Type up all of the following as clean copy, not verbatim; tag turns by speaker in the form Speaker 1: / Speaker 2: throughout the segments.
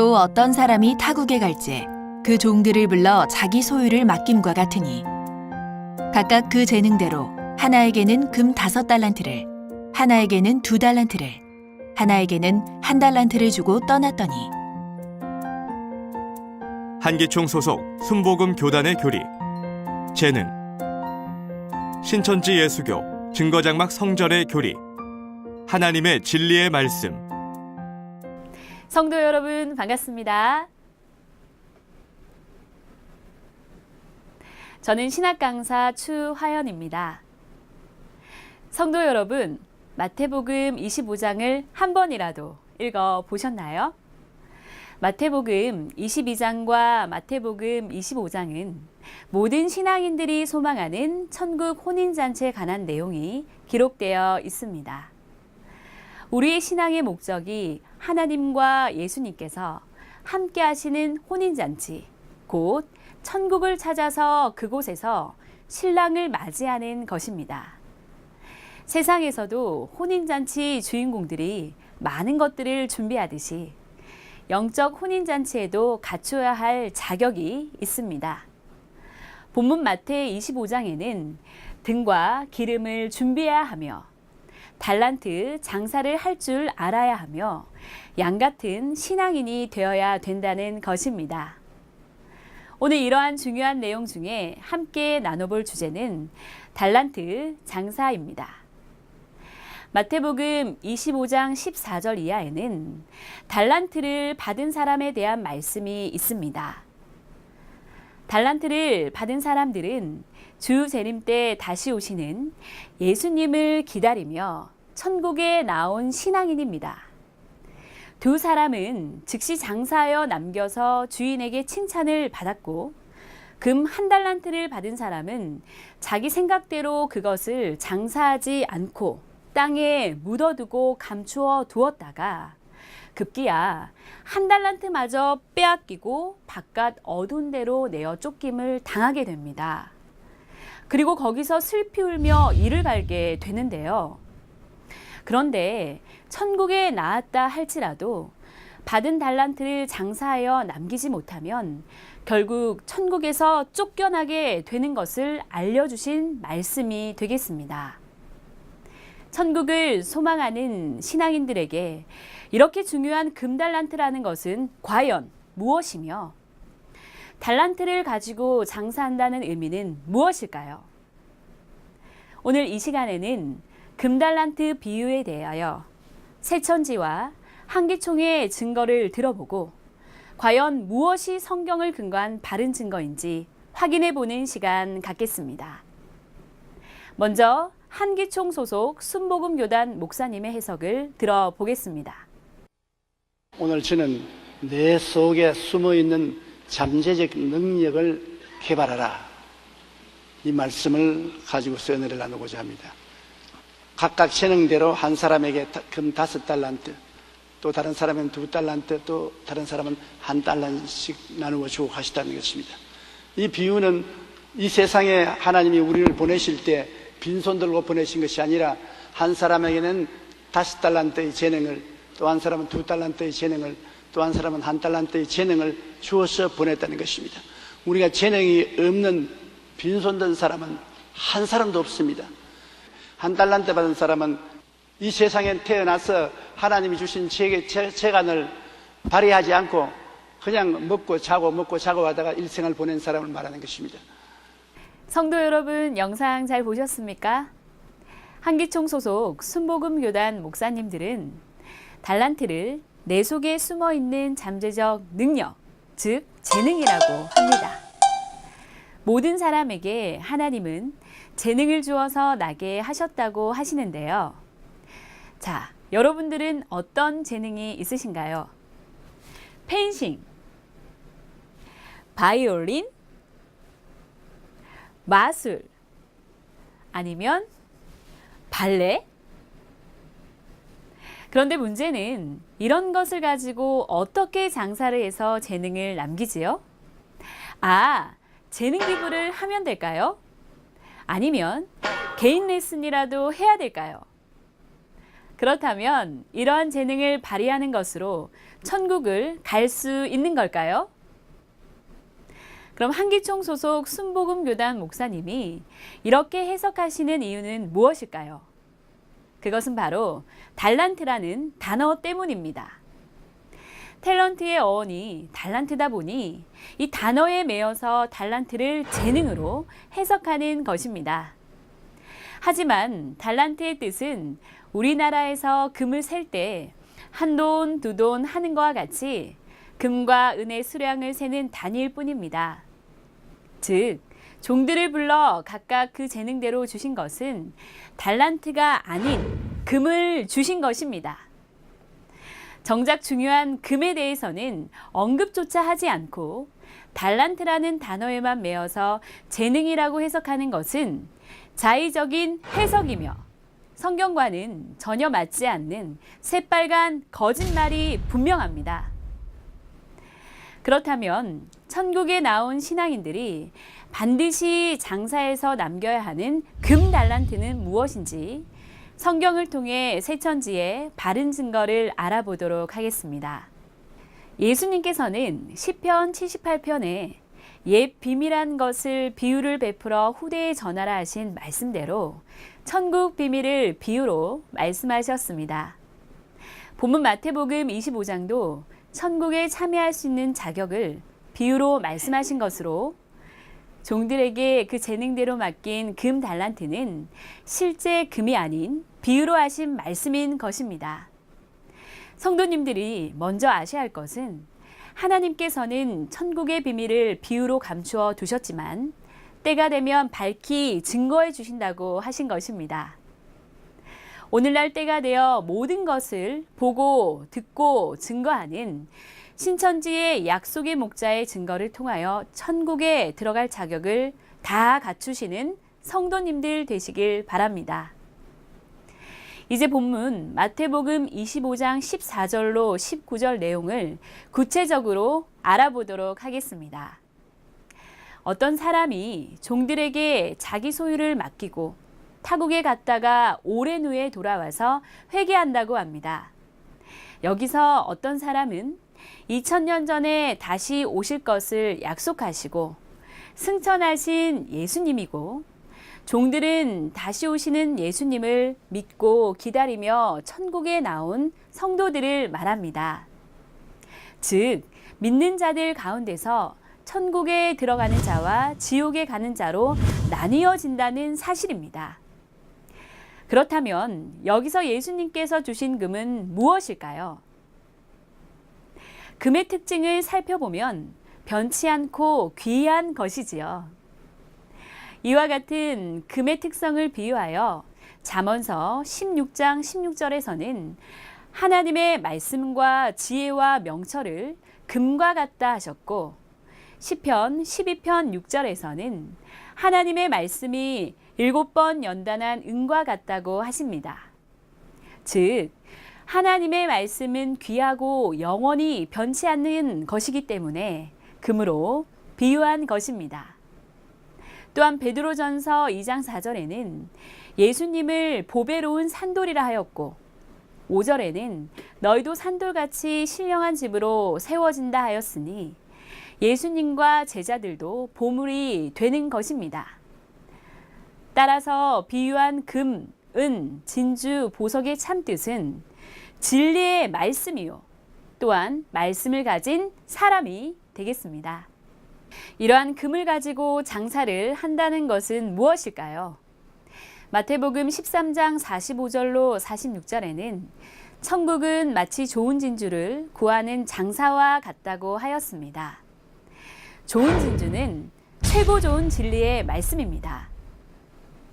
Speaker 1: 또 어떤 사람이 타국에 갈지 그 종들을 불러 자기 소유를 맡김과 같으니 각각 그 재능대로 하나에게는 금 5달란트를, 하나에게는 2달란트를, 하나에게는 1달란트를 주고 떠났더니
Speaker 2: 한기총 소속 순복음 교단의 교리, 재능, 신천지 예수교 증거장막 성전의 교리, 하나님의 진리의 말씀.
Speaker 3: 성도 여러분 반갑습니다. 저는 신학 강사 추화연입니다. 성도 여러분, 마태복음 25장을 한 번이라도 읽어 보셨나요? 마태복음 22장과 마태복음 25장은 모든 신앙인들이 소망하는 천국 혼인잔치에 관한 내용이 기록되어 있습니다. 우리의 신앙의 목적이 하나님과 예수님께서 함께 하시는 혼인잔치, 곧 천국을 찾아서 그곳에서 신랑을 맞이하는 것입니다. 세상에서도 혼인잔치 주인공들이 많은 것들을 준비하듯이 영적 혼인잔치에도 갖춰야 할 자격이 있습니다. 본문 마태 25장에는 등과 기름을 준비해야 하며 달란트 장사를 할 줄 알아야 하며 양 같은 신앙인이 되어야 된다는 것입니다. 오늘 이러한 중요한 내용 중에 함께 나눠볼 주제는 달란트 장사입니다. 마태복음 25장 14절 이하에는 달란트를 받은 사람에 대한 말씀이 있습니다. 달란트를 받은 사람들은 주 재림 때 다시 오시는 예수님을 기다리며 천국에 나온 신앙인입니다. 두 사람은 즉시 장사하여 남겨서 주인에게 칭찬을 받았고, 금 1달란트를 받은 사람은 자기 생각대로 그것을 장사하지 않고 땅에 묻어두고 감추어 두었다가 급기야 1달란트마저 빼앗기고 바깥 어두운 데로 내어 쫓김을 당하게 됩니다. 그리고 거기서 슬피 울며 이를 갈게 되는데요. 그런데 천국에 나았다 할지라도 받은 달란트를 장사하여 남기지 못하면 결국 천국에서 쫓겨나게 되는 것을 알려주신 말씀이 되겠습니다. 천국을 소망하는 신앙인들에게 이렇게 중요한 금달란트라는 것은 과연 무엇이며 달란트를 가지고 장사한다는 의미는 무엇일까요? 오늘 이 시간에는 금달란트 비유에 대하여 새천지와 한기총의 증거를 들어보고 과연 무엇이 성경을 근거한 바른 증거인지 확인해 보는 시간 갖겠습니다. 먼저 한기총 소속 순복음 교단 목사님의 해석을 들어보겠습니다.
Speaker 4: 오늘 저는 내 속에 숨어있는 잠재적 능력을 개발하라, 이 말씀을 가지고서 은혜를 나누고자 합니다. 각각 재능대로 한 사람에게 금 5달란트, 또 다른 사람은 2달란트, 또 다른 사람은 1달란트씩 나누어 주고 가시다는 것입니다. 이 비유는 이 세상에 하나님이 우리를 보내실 때 빈손 들고 보내신 것이 아니라 한 사람에게는 5달란트의 재능을, 또 한 사람은 2달란트의 재능을, 또 한 사람은 1달란트의 재능을 주어서 보냈다는 것입니다. 우리가 재능이 없는 빈손 든 사람은 한 사람도 없습니다. 1달란트 받은 사람은 이 세상에 태어나서 하나님이 주신 재간을 발휘하지 않고 그냥 먹고 자고 하다가 일생을 보낸 사람을 말하는 것입니다.
Speaker 3: 성도 여러분, 영상 잘 보셨습니까? 한기총 소속 순복음 교단 목사님들은 달란트를 내 속에 숨어있는 잠재적 능력, 즉 재능이라고 합니다. 모든 사람에게 하나님은 재능을 주어서 나게 하셨다고 하시는데요. 자, 여러분들은 어떤 재능이 있으신가요? 펜싱, 바이올린, 마술, 아니면 발레? 그런데 문제는 이런 것을 가지고 어떻게 장사를 해서 재능을 남기지요? 재능 기부를 하면 될까요? 아니면 개인 레슨이라도 해야 될까요? 그렇다면 이러한 재능을 발휘하는 것으로 천국을 갈 수 있는 걸까요? 그럼 한기총 소속 순복음교단 목사님이 이렇게 해석하시는 이유는 무엇일까요? 그것은 바로 달란트라는 단어 때문입니다. 탤런트의 어원이 달란트다 보니 이 단어에 매여서 달란트를 재능으로 해석하는 것입니다. 하지만 달란트의 뜻은 우리나라에서 금을 셀 때 한 돈, 두 돈 하는 것과 같이 금과 은의 수량을 세는 단위일 뿐입니다. 즉, 종들을 불러 각각 그 재능대로 주신 것은 달란트가 아닌 금을 주신 것입니다. 정작 중요한 금에 대해서는 언급조차 하지 않고 달란트라는 단어에만 매어서 재능이라고 해석하는 것은 자의적인 해석이며 성경과는 전혀 맞지 않는 새빨간 거짓말이 분명합니다. 그렇다면 천국에 나온 신앙인들이 반드시 장사해서 남겨야 하는 금 달란트는 무엇인지 성경을 통해 새천지의 바른 증거를 알아보도록 하겠습니다. 예수님께서는 시편 78편에 옛 비밀한 것을 비유를 베풀어 후대에 전하라 하신 말씀대로 천국 비밀을 비유로 말씀하셨습니다. 본문 마태복음 25장도 천국에 참여할 수 있는 자격을 비유로 말씀하신 것으로 종들에게 그 재능대로 맡긴 금 달란트는 실제 금이 아닌 비유로 하신 말씀인 것입니다. 성도님들이 먼저 아셔야 할 것은 하나님께서는 천국의 비밀을 비유로 감추어 두셨지만 때가 되면 밝히 증거해 주신다고 하신 것입니다. 오늘날 때가 되어 모든 것을 보고 듣고 증거하는 신천지의 약속의 목자의 증거를 통하여 천국에 들어갈 자격을 다 갖추시는 성도님들 되시길 바랍니다. 이제 본문 마태복음 25장 14절로 19절 내용을 구체적으로 알아보도록 하겠습니다. 어떤 사람이 종들에게 자기 소유를 맡기고 타국에 갔다가 오랜 후에 돌아와서 회개한다고 합니다. 여기서 어떤 사람은 2000년 전에 다시 오실 것을 약속하시고 승천하신 예수님이고 종들은 다시 오시는 예수님을 믿고 기다리며 천국에 나온 성도들을 말합니다. 즉, 믿는 자들 가운데서 천국에 들어가는 자와 지옥에 가는 자로 나뉘어진다는 사실입니다. 그렇다면 여기서 예수님께서 주신 금은 무엇일까요? 금의 특징을 살펴보면 변치 않고 귀한 것이지요. 이와 같은 금의 특성을 비유하여 잠언서 16장 16절에서는 하나님의 말씀과 지혜와 명철을 금과 같다 하셨고 시편 12편 6절에서는 하나님의 말씀이 7번 연단한 은과 같다고 하십니다. 즉, 하나님의 말씀은 귀하고 영원히 변치 않는 것이기 때문에 금으로 비유한 것입니다. 또한 베드로전서 2장 4절에는 예수님을 보배로운 산돌이라 하였고 5절에는 너희도 산돌같이 신령한 집으로 세워진다 하였으니 예수님과 제자들도 보물이 되는 것입니다. 따라서 비유한 금, 은, 진주, 보석의 참뜻은 진리의 말씀이요 또한 말씀을 가진 사람이 되겠습니다. 이러한 금을 가지고 장사를 한다는 것은 무엇일까요? 마태복음 13장 45절로 46절에는 천국은 마치 좋은 진주를 구하는 장사와 같다고 하였습니다. 좋은 진주는 최고 좋은 진리의 말씀입니다.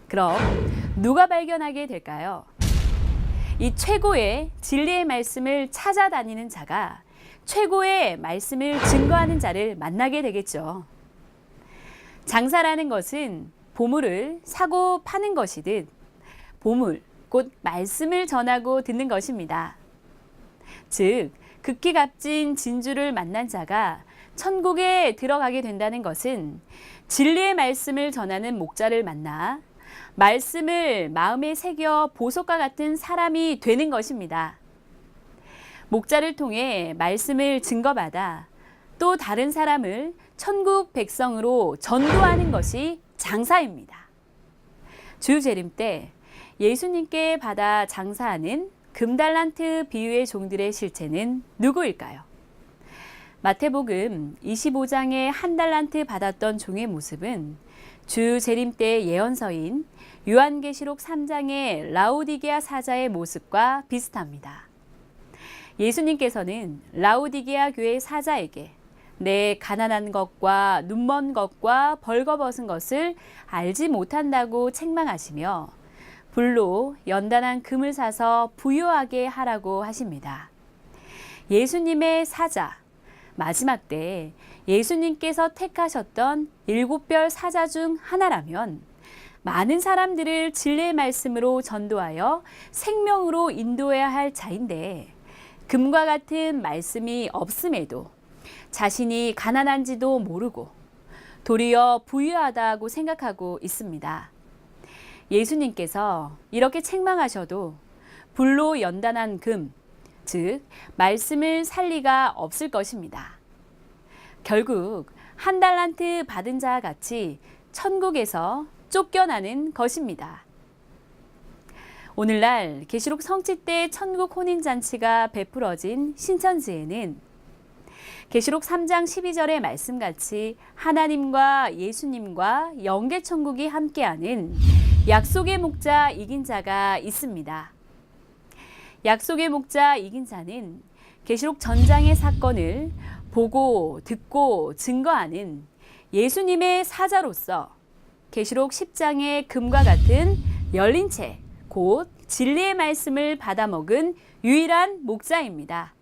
Speaker 3: 그럼 누가 발견하게 될까요? 이 최고의 진리의 말씀을 찾아다니는 자가 최고의 말씀을 증거하는 자를 만나게 되겠죠. 장사라는 것은 보물을 사고 파는 것이듯 보물, 곧 말씀을 전하고 듣는 것입니다. 즉, 극히 값진 진주를 만난 자가 천국에 들어가게 된다는 것은 진리의 말씀을 전하는 목자를 만나 말씀을 마음에 새겨 보석과 같은 사람이 되는 것입니다. 목자를 통해 말씀을 증거받아 또 다른 사람을 천국 백성으로 전도하는 것이 장사입니다. 주재림 때 예수님께 받아 장사하는 금달란트 비유의 종들의 실체는 누구일까요? 마태복음 25장에 한 달란트 받았던 종의 모습은 주 재림 때 예언서인 요한계시록 3장의 라오디게아 사자의 모습과 비슷합니다. 예수님께서는 라오디게아 교회 사자에게 내 가난한 것과 눈먼 것과 벌거벗은 것을 알지 못한다고 책망하시며 불로 연단한 금을 사서 부유하게 하라고 하십니다. 예수님의 사자, 마지막 때 예수님께서 택하셨던 7별 사자 중 하나라면 많은 사람들을 진리의 말씀으로 전도하여 생명으로 인도해야 할 자인데 금과 같은 말씀이 없음에도 자신이 가난한지도 모르고 도리어 부유하다고 생각하고 있습니다. 예수님께서 이렇게 책망하셔도 불로 연단한 금, 즉 말씀을 살 리가 없을 것입니다. 결국 한 달란트 받은 자와 같이 천국에서 쫓겨나는 것입니다. 오늘날 계시록 성취 때 천국 혼인잔치가 베풀어진 신천지에는 계시록 3장 12절의 말씀같이 하나님과 예수님과 영계천국이 함께하는 약속의 목자 이긴 자가 있습니다. 약속의 목자 이긴 자는 계시록 전장의 사건을 보고 듣고 증거하는 예수님의 사자로서 계시록 10장의 금과 같은 열린 채 곧 진리의 말씀을 받아먹은 유일한 목자입니다.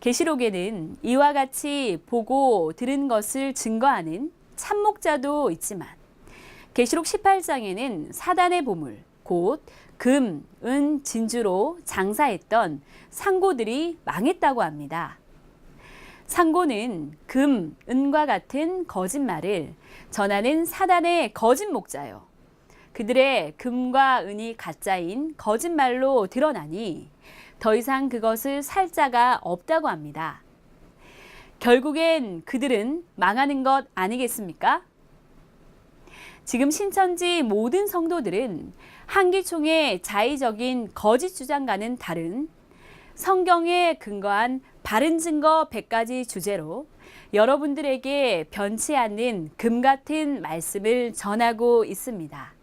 Speaker 3: 계시록에는 이와 같이 보고 들은 것을 증거하는 참목자도 있지만 계시록 18장에는 사단의 보물, 곧 금, 은, 진주로 장사했던 상고들이 망했다고 합니다. 상고는 금, 은과 같은 거짓말을 전하는 사단의 거짓 목자요. 그들의 금과 은이 가짜인 거짓말로 드러나니 더 이상 그것을 살 자가 없다고 합니다. 결국엔 그들은 망하는 것 아니겠습니까? 지금 신천지 모든 성도들은 한기총의 자의적인 거짓 주장과는 다른 성경에 근거한 바른 증거 100가지 주제로 여러분들에게 변치 않는 금 같은 말씀을 전하고 있습니다.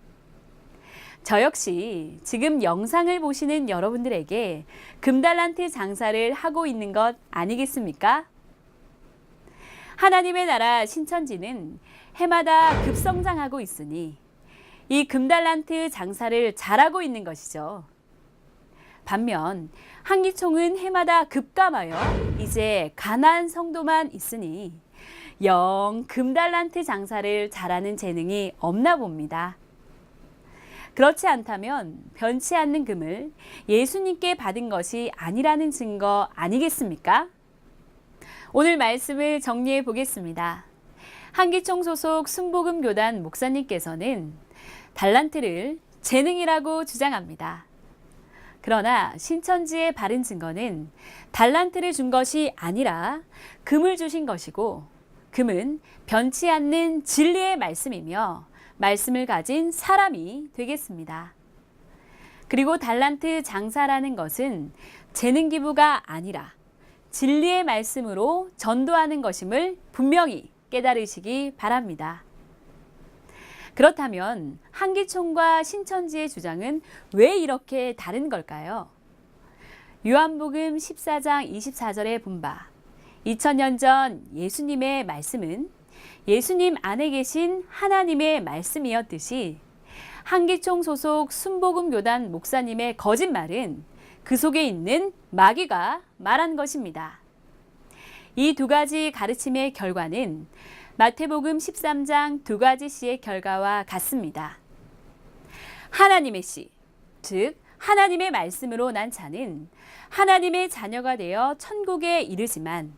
Speaker 3: 저 역시 지금 영상을 보시는 여러분들에게 금달란트 장사를 하고 있는 것 아니겠습니까? 하나님의 나라 신천지는 해마다 급성장하고 있으니 이 금달란트 장사를 잘하고 있는 것이죠. 반면 한기총은 해마다 급감하여 이제 가난한 성도만 있으니 영 금달란트 장사를 잘하는 재능이 없나 봅니다. 그렇지 않다면 변치 않는 금을 예수님께 받은 것이 아니라는 증거 아니겠습니까? 오늘 말씀을 정리해 보겠습니다. 한기총 소속 순복음교단 목사님께서는 달란트를 재능이라고 주장합니다. 그러나 신천지의 바른 증거는 달란트를 준 것이 아니라 금을 주신 것이고 금은 변치 않는 진리의 말씀이며 말씀을 가진 사람이 되겠습니다. 그리고 달란트 장사라는 것은 재능 기부가 아니라 진리의 말씀으로 전도하는 것임을 분명히 깨달으시기 바랍니다. 그렇다면 한기총과 신천지의 주장은 왜 이렇게 다른 걸까요? 요한복음 14장 24절에 본 바 2000년 전 예수님의 말씀은 예수님 안에 계신 하나님의 말씀이었듯이 한기총 소속 순복음교단 목사님의 거짓말은 그 속에 있는 마귀가 말한 것입니다. 이 두 가지 가르침의 결과는 마태복음 13장 두 가지 시의 결과와 같습니다. 하나님의 시, 즉 하나님의 말씀으로 난 자는 하나님의 자녀가 되어 천국에 이르지만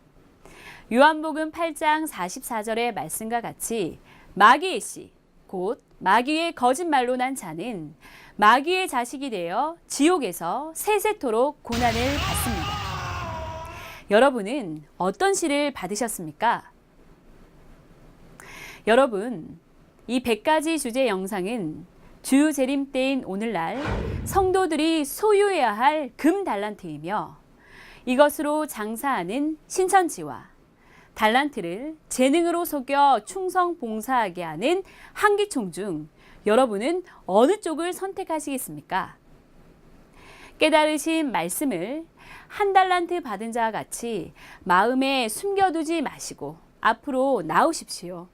Speaker 3: 요한복음 8장 44절의 말씀과 같이 마귀의 씨, 곧 마귀의 거짓말로 난 자는 마귀의 자식이 되어 지옥에서 세세토록 고난을 받습니다. 여러분은 어떤 시를 받으셨습니까? 여러분, 이 100가지 주제 영상은 주 재림 때인 오늘날 성도들이 소유해야 할 금 달란트이며 이것으로 장사하는 신천지와 달란트를 재능으로 속여 충성 봉사하게 하는 한기총 중 여러분은 어느 쪽을 선택하시겠습니까? 깨달으신 말씀을 한 달란트 받은 자와 같이 마음에 숨겨두지 마시고 앞으로 나오십시오.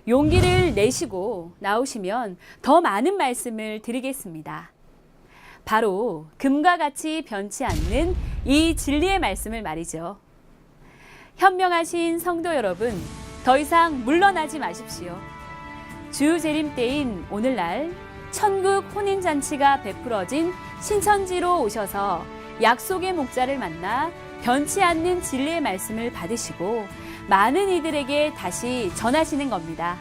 Speaker 3: 용기를 내시고 나오시면 더 많은 말씀을 드리겠습니다. 바로 금과 같이 변치 않는 이 진리의 말씀을 말이죠. 현명하신 성도 여러분, 더 이상 물러나지 마십시오. 주 재림 때인 오늘날 천국 혼인잔치가 베풀어진 신천지로 오셔서 약속의 목자를 만나 변치 않는 진리의 말씀을 받으시고 많은 이들에게 다시 전하시는 겁니다.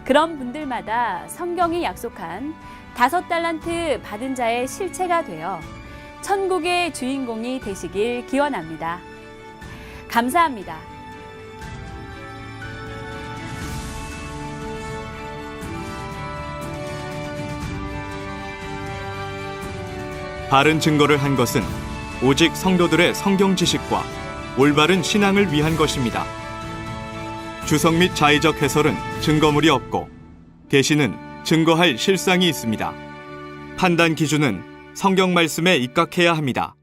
Speaker 3: 그런 분들마다 성경이 약속한 5달란트 받은 자의 실체가 되어 천국의 주인공이 되시길 기원합니다. 감사합니다.
Speaker 2: 바른 증거를 한 것은 오직 성도들의 성경 지식과 올바른 신앙을 위한 것입니다. 주석 및 자의적 해설은 증거물이 없고 계시는 증거할 실상이 있습니다. 판단 기준은 성경 말씀에 입각해야 합니다.